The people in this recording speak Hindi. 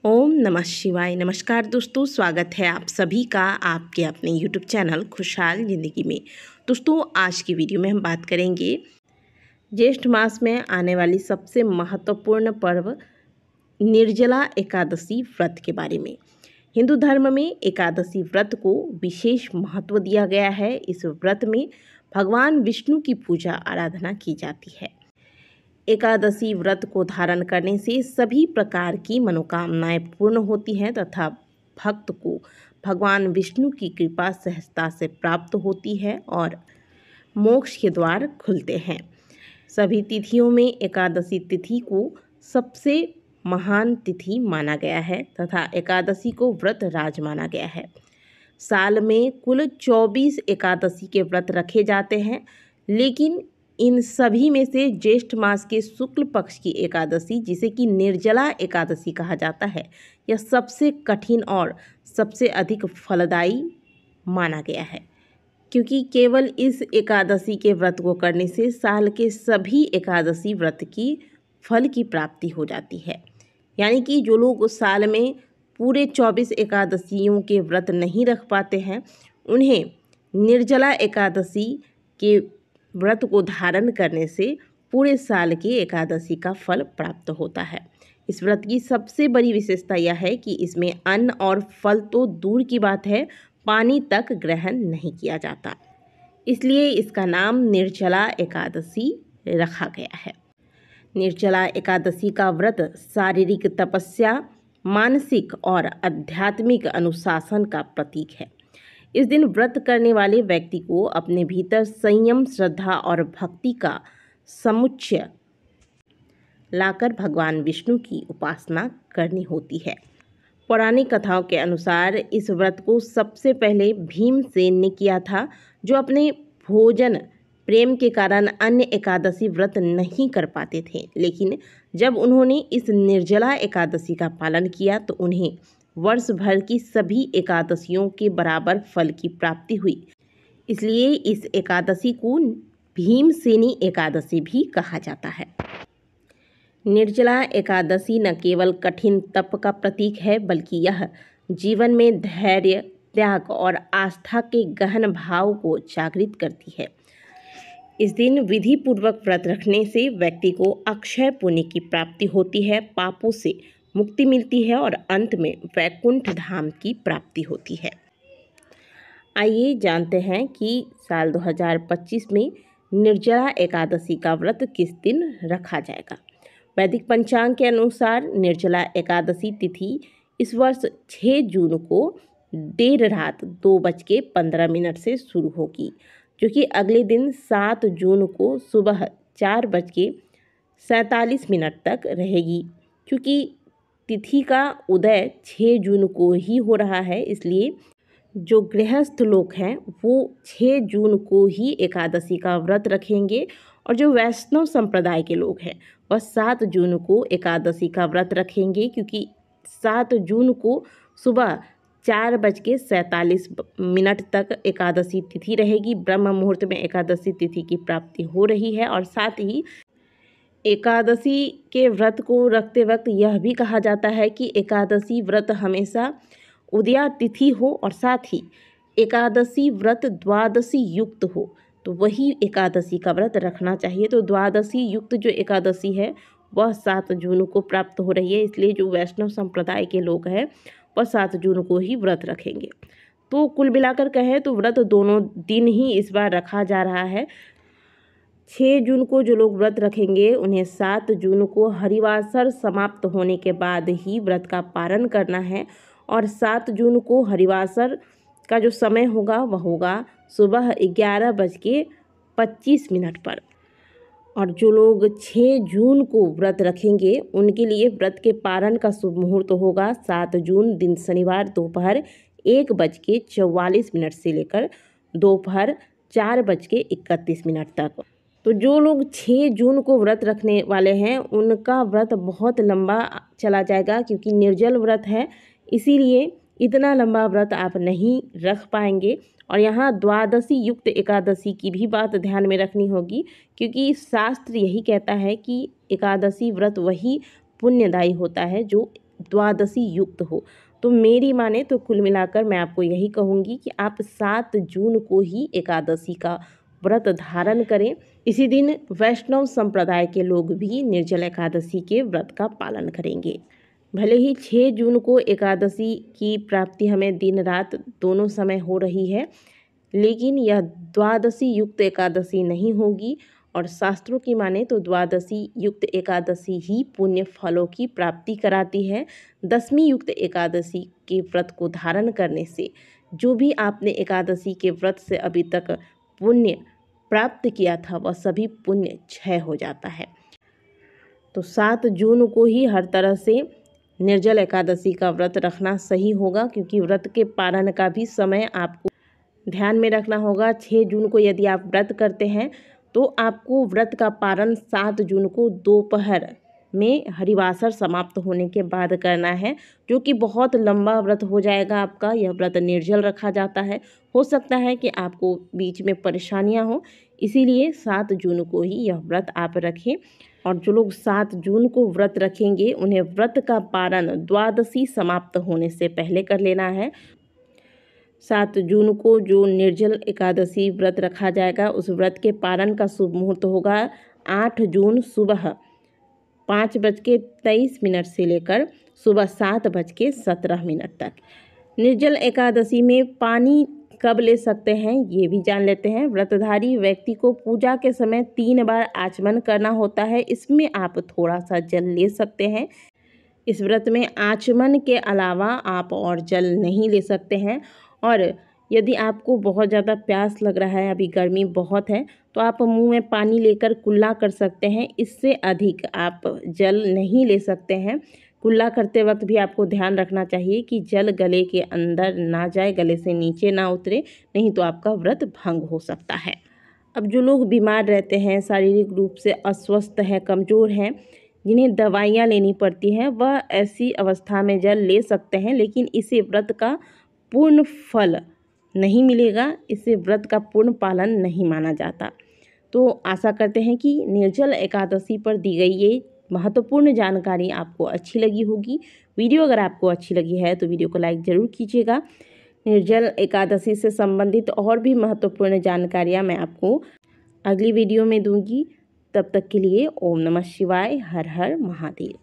ओम नमः शिवाय। नमस्कार दोस्तों, स्वागत है आप सभी का आपके अपने YouTube चैनल खुशहाल ज़िंदगी में। दोस्तों, आज की वीडियो में हम बात करेंगे ज्येष्ठ मास में आने वाली सबसे महत्वपूर्ण पर्व निर्जला एकादशी व्रत के बारे में। हिंदू धर्म में एकादशी व्रत को विशेष महत्व दिया गया है। इस व्रत में भगवान विष्णु की पूजा आराधना की जाती है। एकादशी व्रत को धारण करने से सभी प्रकार की मनोकामनाएं पूर्ण होती हैं तथा भक्त को भगवान विष्णु की कृपा सहजता से प्राप्त होती है और मोक्ष के द्वार खुलते हैं। सभी तिथियों में एकादशी तिथि को सबसे महान तिथि माना गया है तथा एकादशी को व्रत राज माना गया है। साल में कुल 24 एकादशी के व्रत रखे जाते हैं, लेकिन इन सभी में से ज्येष्ठ मास के शुक्ल पक्ष की एकादशी, जिसे कि निर्जला एकादशी कहा जाता है, यह सबसे कठिन और सबसे अधिक फलदायी माना गया है, क्योंकि केवल इस एकादशी के व्रत को करने से साल के सभी एकादशी व्रत की फल की प्राप्ति हो जाती है। यानी कि जो लोग साल में पूरे 24 एकादशियों के व्रत नहीं रख पाते हैं, उन्हें निर्जला एकादशी के व्रत को धारण करने से पूरे साल की एकादशी का फल प्राप्त होता है। इस व्रत की सबसे बड़ी विशेषता यह है कि इसमें अन्न और फल तो दूर की बात है, पानी तक ग्रहण नहीं किया जाता। इसलिए इसका नाम निर्जला एकादशी रखा गया है। निर्जला एकादशी का व्रत शारीरिक तपस्या, मानसिक और आध्यात्मिक अनुशासन का प्रतीक है। इस दिन व्रत करने वाले व्यक्ति को अपने भीतर संयम, श्रद्धा और भक्ति का समुच्चय लाकर भगवान विष्णु की उपासना करनी होती है। पौराणिक कथाओं के अनुसार इस व्रत को सबसे पहले भीमसेन ने किया था, जो अपने भोजन प्रेम के कारण अन्य एकादशी व्रत नहीं कर पाते थे। लेकिन जब उन्होंने इस निर्जला एकादशी का पालन किया तो उन्हें वर्ष भर की सभी एकादशियों के बराबर फल की प्राप्ति हुई। इसलिए इस एकादशी को भीमसेनी एकादशी भी कहा जाता है। निर्जला एकादशी न केवल कठिन तप का प्रतीक है, बल्कि यह जीवन में धैर्य, त्याग और आस्था के गहन भाव को जागृत करती है। इस दिन विधि पूर्वक व्रत रखने से व्यक्ति को अक्षय पुण्य की प्राप्ति होती है, पापों से मुक्ति मिलती है और अंत में वैकुंठ धाम की प्राप्ति होती है। आइए जानते हैं कि साल 2025 में निर्जला एकादशी का व्रत किस दिन रखा जाएगा। वैदिक पंचांग के अनुसार निर्जला एकादशी तिथि इस वर्ष 6 जून को देर रात 2:15 से शुरू होगी, जो कि अगले दिन 7 जून को सुबह 4:47 तक रहेगी। क्योंकि तिथि का उदय 6 जून को ही हो रहा है, इसलिए जो गृहस्थ लोग हैं वो 6 जून को ही एकादशी का व्रत रखेंगे और जो वैष्णव संप्रदाय के लोग हैं वह 7 जून को एकादशी का व्रत रखेंगे, क्योंकि 7 जून को सुबह 4:47 तक एकादशी तिथि रहेगी। ब्रह्म मुहूर्त में एकादशी तिथि की प्राप्ति हो रही है और साथ ही एकादशी के व्रत को रखते वक्त यह भी कहा जाता है कि एकादशी व्रत हमेशा उदया तिथि हो और साथ ही एकादशी व्रत द्वादशी युक्त हो, तो वही एकादशी का व्रत रखना चाहिए। तो द्वादशी युक्त जो एकादशी है वह 7 जून को प्राप्त हो रही है, इसलिए जो वैष्णव संप्रदाय के लोग हैं वह 7 जून को ही व्रत रखेंगे। तो कुल मिलाकर कहें तो व्रत दोनों दिन ही इस बार रखा जा रहा है। 6 जून को जो लोग व्रत रखेंगे उन्हें 7 जून को हरिवासर समाप्त होने के बाद ही व्रत का पारण करना है और 7 जून को हरिवासर का जो समय होगा वह होगा सुबह 11:25 पर। और जो लोग 6 जून को व्रत रखेंगे उनके लिए व्रत के पारण का शुभ मुहूर्त होगा 7 जून दिन शनिवार दोपहर 1:44 से लेकर दोपहर 4:31 तक। तो जो लोग 6 जून को व्रत रखने वाले हैं उनका व्रत बहुत लंबा चला जाएगा, क्योंकि निर्जल व्रत है, इसीलिए इतना लंबा व्रत आप नहीं रख पाएंगे। और यहाँ द्वादशी युक्त एकादशी की भी बात ध्यान में रखनी होगी, क्योंकि शास्त्र यही कहता है कि एकादशी व्रत वही पुण्यदायी होता है जो द्वादशी युक्त हो। तो मेरी माने तो कुल मिलाकर मैं आपको यही कहूँगी कि आप 7 जून को ही एकादशी का व्रत धारण करें। इसी दिन वैष्णव संप्रदाय के लोग भी निर्जल एकादशी के व्रत का पालन करेंगे। भले ही 6 जून को एकादशी की प्राप्ति हमें दिन रात दोनों समय हो रही है, लेकिन यह द्वादशी युक्त एकादशी नहीं होगी। और शास्त्रों की माने तो द्वादशी युक्त एकादशी ही पुण्य फलों की प्राप्ति कराती है। दशमी युक्त एकादशी के व्रत को धारण करने से जो भी आपने एकादशी के व्रत से अभी तक पुण्य प्राप्त किया था वह सभी पुण्य क्षय हो जाता है। तो 7 जून को ही हर तरह से निर्जल एकादशी का व्रत रखना सही होगा, क्योंकि व्रत के पारण का भी समय आपको ध्यान में रखना होगा। 6 जून को यदि आप व्रत करते हैं तो आपको व्रत का पारण 7 जून को दोपहर में हरिवासर समाप्त होने के बाद करना है, जो कि बहुत लंबा व्रत हो जाएगा आपका। यह व्रत निर्जल रखा जाता है। हो सकता है कि आपको बीच में परेशानियां हो, इसीलिए 7 जून को ही यह व्रत आप रखें। और जो लोग 7 जून को व्रत रखेंगे उन्हें व्रत का पारण द्वादशी समाप्त होने से पहले कर लेना है। 7 जून को जो निर्जल एकादशी व्रत रखा जाएगा उस व्रत के पारण का शुभ मुहूर्त होगा 8 जून सुबह 5:23 से लेकर सुबह 7:17 तक। निर्जल एकादशी में पानी कब ले सकते हैं ये भी जान लेते हैं। व्रतधारी व्यक्ति को पूजा के समय 3 बार आचमन करना होता है। इसमें आप थोड़ा सा जल ले सकते हैं। इस व्रत में आचमन के अलावा आप और जल नहीं ले सकते हैं। और यदि आपको बहुत ज़्यादा प्यास लग रहा है, अभी गर्मी बहुत है, तो आप मुंह में पानी लेकर कुल्ला कर सकते हैं। इससे अधिक आप जल नहीं ले सकते हैं। कुल्ला करते वक्त भी आपको ध्यान रखना चाहिए कि जल गले के अंदर ना जाए, गले से नीचे ना उतरे, नहीं तो आपका व्रत भंग हो सकता है। अब जो लोग बीमार रहते हैं, शारीरिक रूप से अस्वस्थ हैं, कमज़ोर हैं, जिन्हें दवाइयाँ लेनी पड़ती हैं, वह ऐसी अवस्था में जल ले सकते हैं, लेकिन इसे व्रत का पूर्ण फल नहीं मिलेगा। इसे व्रत का पूर्ण पालन नहीं माना जाता। तो आशा करते हैं कि निर्जल एकादशी पर दी गई ये महत्वपूर्ण जानकारी आपको अच्छी लगी होगी। वीडियो अगर आपको अच्छी लगी है तो वीडियो को लाइक ज़रूर कीजिएगा। निर्जल एकादशी से संबंधित और भी महत्वपूर्ण जानकारियाँ मैं आपको अगली वीडियो में दूंगी। तब तक के लिए ओम नमः शिवाय, हर हर महादेव।